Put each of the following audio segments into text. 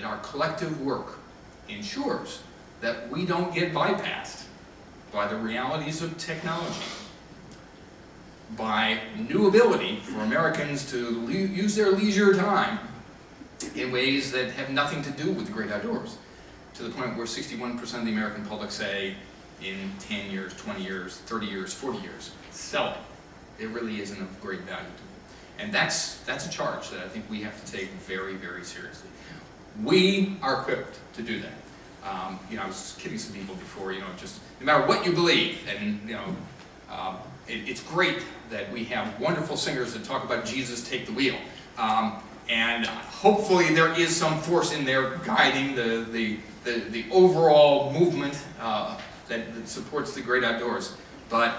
our collective work ensures that we don't get bypassed by the realities of technology, by new ability for Americans to use their leisure time in ways that have nothing to do with the great outdoors, to the point where 61% of the American public say in 10 years, 20 years, 30 years, 40 years, sell it. It really isn't of great value to them. And that's a charge that I think we have to take very, very seriously. We are equipped to do that. I was kidding some people before, just no matter what you believe, and it's great that we have wonderful singers that talk about Jesus take the wheel. And hopefully there is some force in there guiding the overall movement that supports the great outdoors. But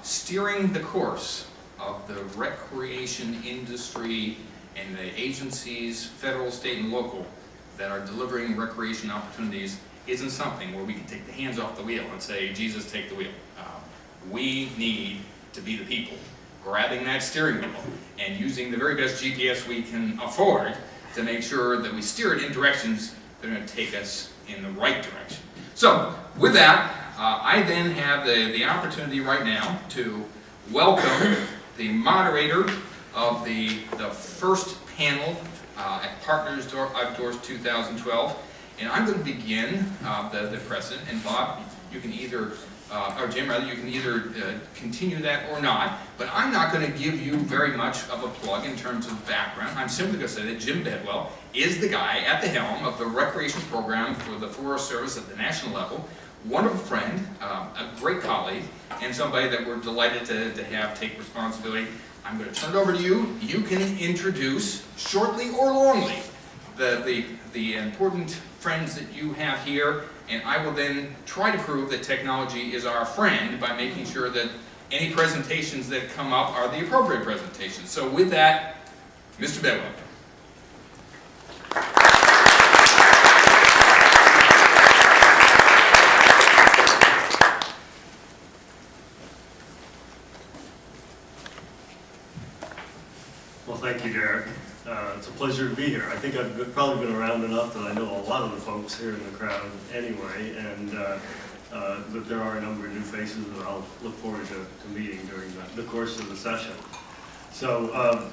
steering the course of the recreation industry and the agencies, federal, state, and local, that are delivering recreation opportunities isn't something where we can take the hands off the wheel and say, Jesus, take the wheel. We need to be the people grabbing that steering wheel and using the very best GPS we can afford to make sure that we steer it in directions that are going to take us in the right direction. So, with that, I then have the opportunity right now to welcome the moderator of the first panel at Partners Outdoors 2012. And I'm going to begin the precedent, and Bob, you can either, or Jim rather, you can either continue that or not, but I'm not going to give you very much of a plug in terms of background. I'm simply going to say that Jim Bedwell is the guy at the helm of the recreation program for the Forest Service at the national level, wonderful friend, a great colleague, and somebody that we're delighted to have take responsibility. I'm going to turn it over to you. You can introduce, shortly or longly, the important friends that you have here, and I will then try to prove that technology is our friend by making sure that any presentations that come up are the appropriate presentations. So with that, Mr. Bedwell. Well, thank you, Derrick. It's a pleasure to be here. I think I've probably been around enough that I know a lot of the folks here in the crowd anyway, and that there are a number of new faces that I'll look forward to meeting during the course of the session. So,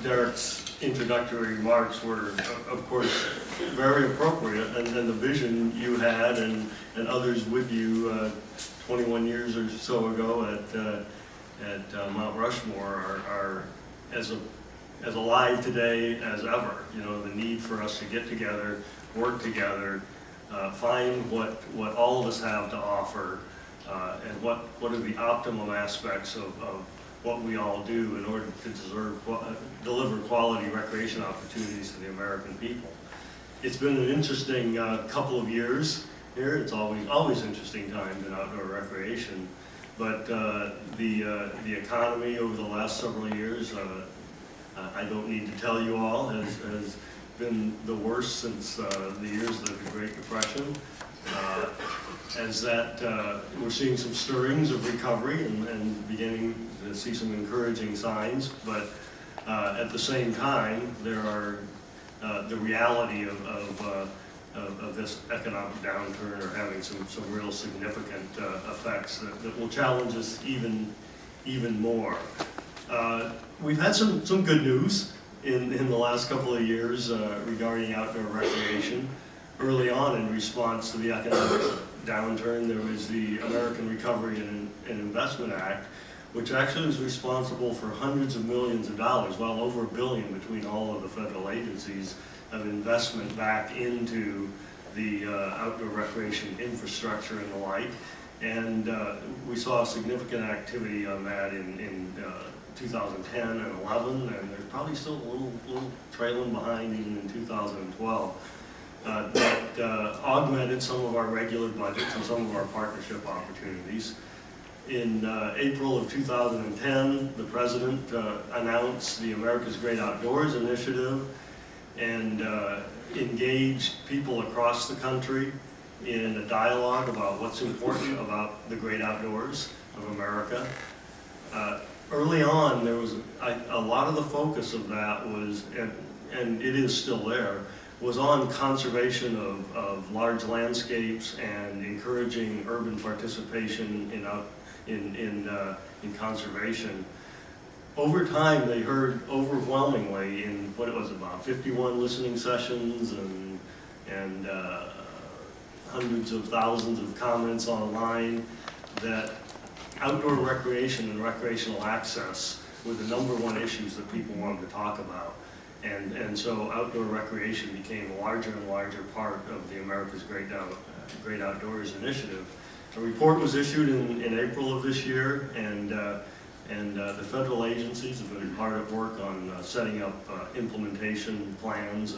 Derrick's introductory remarks were, of course, very appropriate, and then the vision you had and others with you 21 years or so ago at Mount Rushmore are as alive today as ever. The need for us to get together, work together, find what all of us have to offer, and what are the optimum aspects of what we all do in order to deliver quality recreation opportunities to the American people. It's been an interesting couple of years here. It's always interesting times in outdoor recreation, but the economy over the last several years, I don't need to tell you all, has been the worst since the years of the Great Depression. We're seeing some stirrings of recovery and beginning to see some encouraging signs, but at the same time, there are the reality of this economic downturn are having some real significant effects that will challenge us even more. We've had some good news in the last couple of years regarding outdoor recreation. Early on, in response to the economic downturn, there was the American Recovery and Investment Act, which actually was responsible for hundreds of millions of dollars, well over $1 billion between all of the federal agencies, of investment back into the outdoor recreation infrastructure and the like. And we saw significant activity on that in 2010 and 11, and there's probably still a little trailing behind even in 2012. That augmented some of our regular budgets and some of our partnership opportunities. In April of 2010, the President announced the America's Great Outdoors Initiative and engaged people across the country in a dialogue about what's important about the great outdoors of America. Early on, there was a lot of the focus of that was, and it is still there, was on conservation of large landscapes and encouraging urban participation in conservation. Over time, they heard overwhelmingly in what it was about 51 listening sessions and hundreds of thousands of comments online that outdoor recreation and recreational access were the #1 issues that people wanted to talk about. And so outdoor recreation became a larger and larger part of the America's Great Outdoors initiative. A report was issued in April of this year, and the federal agencies have been hard at work on setting up implementation plans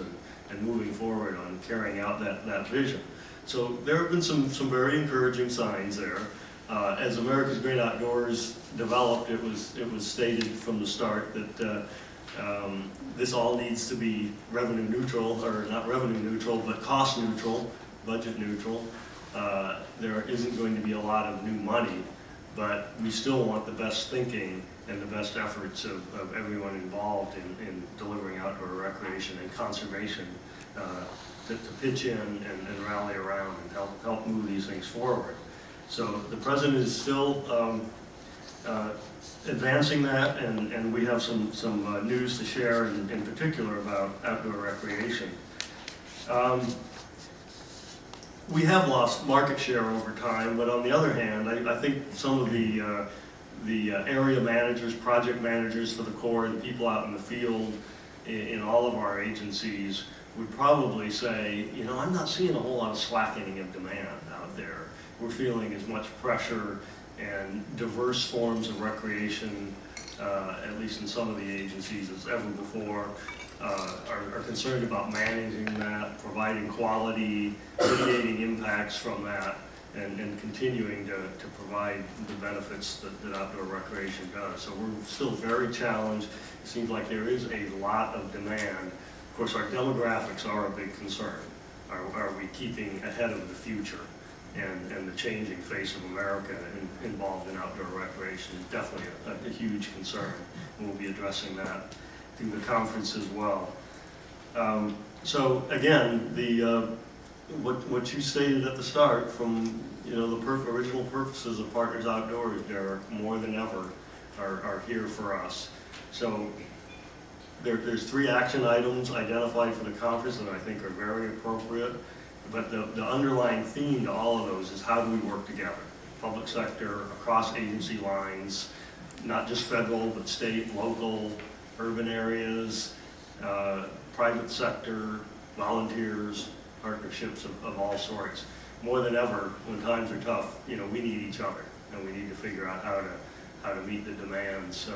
and moving forward on carrying out that vision. So there have been some very encouraging signs there. As America's Great Outdoors developed, it was stated from the start that this all needs to be revenue neutral, or not revenue neutral, but cost neutral, budget neutral. There isn't going to be a lot of new money, but we still want the best thinking and the best efforts of everyone involved in delivering outdoor recreation and conservation to pitch in and rally around and help move these things forward. So the President is still advancing that, and we have some news to share in particular about outdoor recreation. We have lost market share over time, but on the other hand, I think some of the area managers, project managers for the Corps, the people out in the field in all of our agencies would probably say, you know, I'm not seeing a whole lot of slackening of demand out there. We're feeling as much pressure and diverse forms of recreation, at least in some of the agencies, as ever before. Are concerned about managing that, providing quality, mitigating impacts from that, and continuing to provide the benefits that outdoor recreation does. So we're still very challenged. It seems like there is a lot of demand. Of course, our demographics are a big concern. Are we keeping ahead of the future? And the changing face of America involved in outdoor recreation is definitely a huge concern. And we'll be addressing that through the conference as well. So again, what you stated at the start, from the original purposes of Partners Outdoors, Derrick, more than ever are here for us. So there's 3 action items identified for the conference that I think are very appropriate. But the underlying theme to all of those is how do we work together? Public sector, across agency lines, not just federal, but state, local, urban areas, private sector, volunteers, partnerships of all sorts. More than ever, when times are tough, we need each other, and we need to figure out how to meet the demands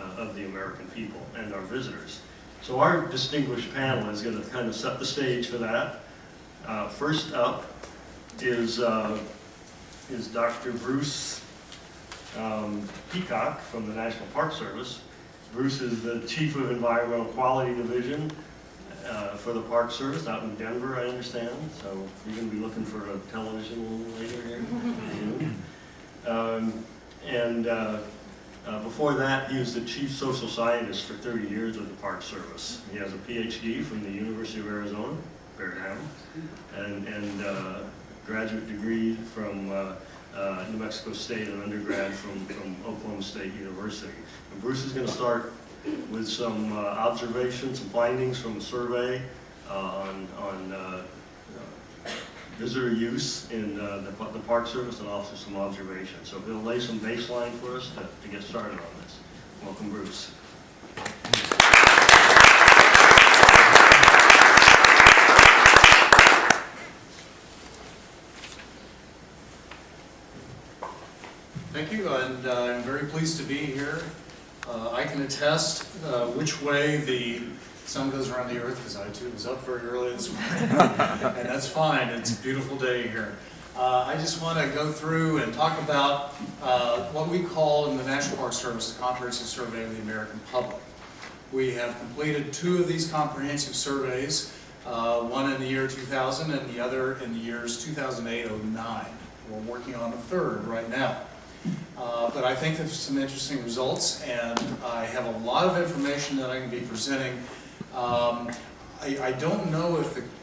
of the American people and our visitors. So our distinguished panel is going to kind of set the stage for that. First up is Dr. Bruce Peacock from the National Park Service. Bruce is the Chief of Environmental Quality Division for the Park Service out in Denver, I understand. So you're going to be looking for a television a little later here. Before that, he was the Chief Social Scientist for 30 years with the Park Service. He has a PhD from the University of Arizona, and graduate degree from New Mexico State, and undergrad from Oklahoma State University. And Bruce is going to start with some observations, some findings from a survey on visitor use in the Park Service, and also some observations. So he'll lay some baseline for us to get started on this. Welcome, Bruce. Thank you, and I'm very pleased to be here. I can attest which way the sun goes around the earth, because I too was up very early this morning, and that's fine. It's a beautiful day here. I just want to go through and talk about what we call in the National Park Service a comprehensive survey of the American public. We have completed 2 of these comprehensive surveys, one in the year 2000 and the other in the years 2008-09. We're working on a 3rd right now. But I think there's some interesting results, and I have a lot of information that I'm going to be presenting. I don't know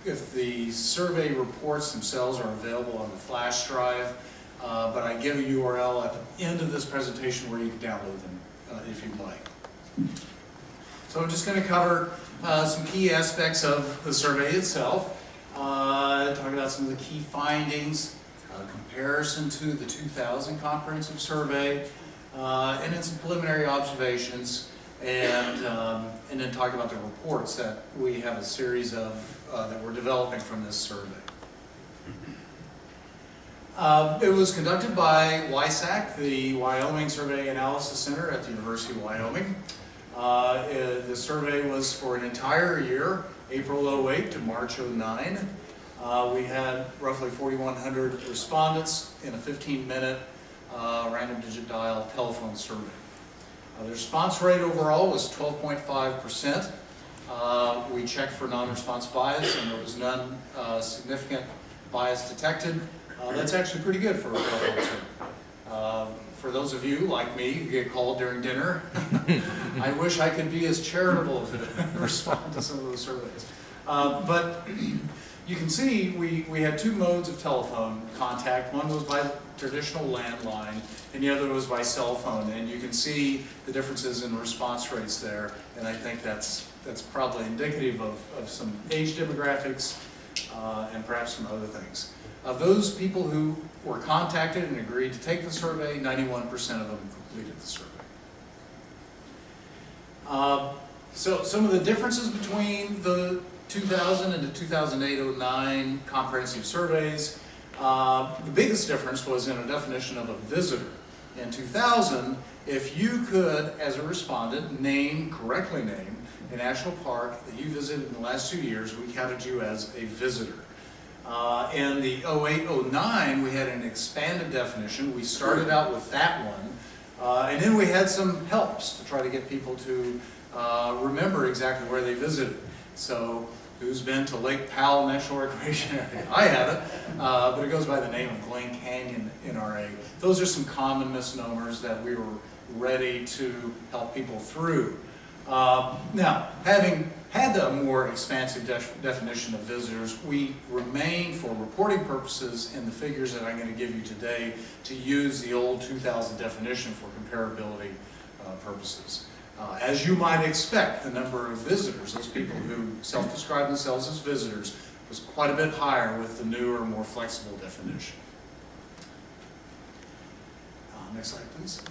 if the survey reports themselves are available on the flash drive, but I give a URL at the end of this presentation where you can download them if you'd like. So I'm just going to cover some key aspects of the survey itself, talk about some of the key findings, comparison to the 2000 comprehensive survey, and then some preliminary observations, and then talk about the reports that we have a series of that we're developing from this survey. It was conducted by WISAC, the Wyoming Survey Analysis Center at the University of Wyoming. The survey was for an entire year, April 08 to March 09. We had roughly 4,100 respondents in a 15-minute random digit dial telephone survey. The response rate overall was 12.5%. We checked for non-response bias, and there was none significant bias detected. That's actually pretty good for a telephone survey. For those of you, like me, who get called during dinner, I wish I could be as charitable to respond to some of those surveys. But you can see we had two modes of telephone contact. One was by traditional landline, and the other was by cell phone. And you can see the differences in response rates there. And I think that's probably indicative of some age demographics and perhaps some other things. Of those people who were contacted and agreed to take the survey, 91% of them completed the survey. So some of the differences between the 2000 and the 2008-09 comprehensive surveys, the biggest difference was in a definition of a visitor. In 2000, if you could, as a respondent, correctly name a national park that you visited in the last 2 years, we counted you as a visitor. In the 08-09, we had an expanded definition. We started out with that one, and then we had some helps to try to get people to remember exactly where they visited. So, who's been to Lake Powell National Recreation Area? I haven't, but it goes by the name of Glen Canyon NRA. Those are some common misnomers that we were ready to help people through. Now, having had a more expansive definition of visitors, we remain, for reporting purposes and the figures that I'm going to give you today, to use the old 2000 definition for comparability purposes. As you might expect, the number of visitors, those people who self-describe themselves as visitors, was quite a bit higher with the newer, more flexible definition. Next slide, please.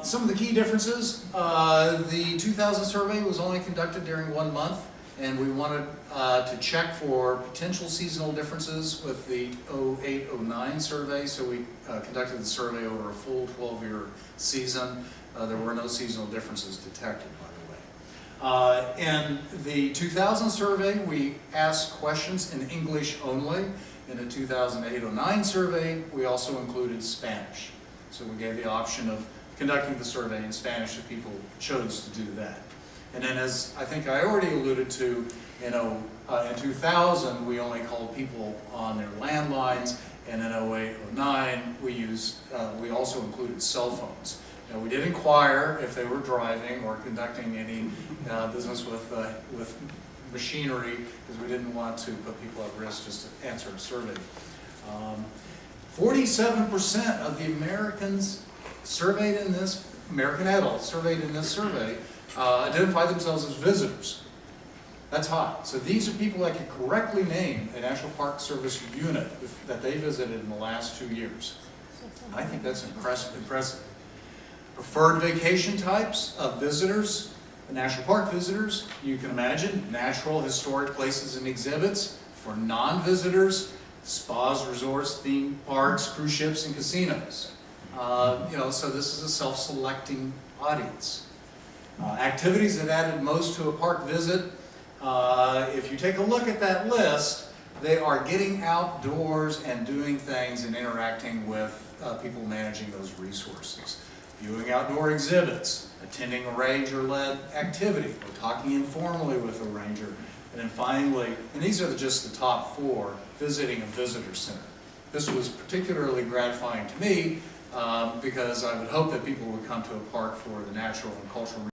Some of the key differences, the 2000 survey was only conducted during 1 month, and we wanted to check for potential seasonal differences with the 08-09 survey, so we conducted the survey over a full 12-year season. There were no seasonal differences detected, by the way. In the 2000 survey, we asked questions in English only. In the 2008-09 survey, we also included Spanish. So we gave the option of conducting the survey in Spanish if people chose to do that. And then, as I think I already alluded to, in 2000 we only called people on their landlines, and in 08-09 we also included cell phones. Now, we did inquire if they were driving or conducting any business with machinery, because we didn't want to put people at risk just to answer a survey. 47% of the Americans surveyed in this, American adults surveyed in this survey, identified themselves as visitors. That's high. So these are people that can correctly name a National Park Service unit that they visited in the last 2 years. I think that's impressive. Preferred vacation types of visitors, national park visitors, you can imagine, natural, historic places and exhibits. For non-visitors, spas, resorts, theme parks, cruise ships, and casinos. So this is a self-selecting audience. Activities that added most to a park visit, if you take a look at that list, they are getting outdoors and doing things and interacting with people managing those resources. Viewing outdoor exhibits, attending a ranger-led activity, or talking informally with a ranger. And then finally, and these are just the top 4, visiting a visitor center. This was particularly gratifying to me because I would hope that people would come to a park for the natural and cultural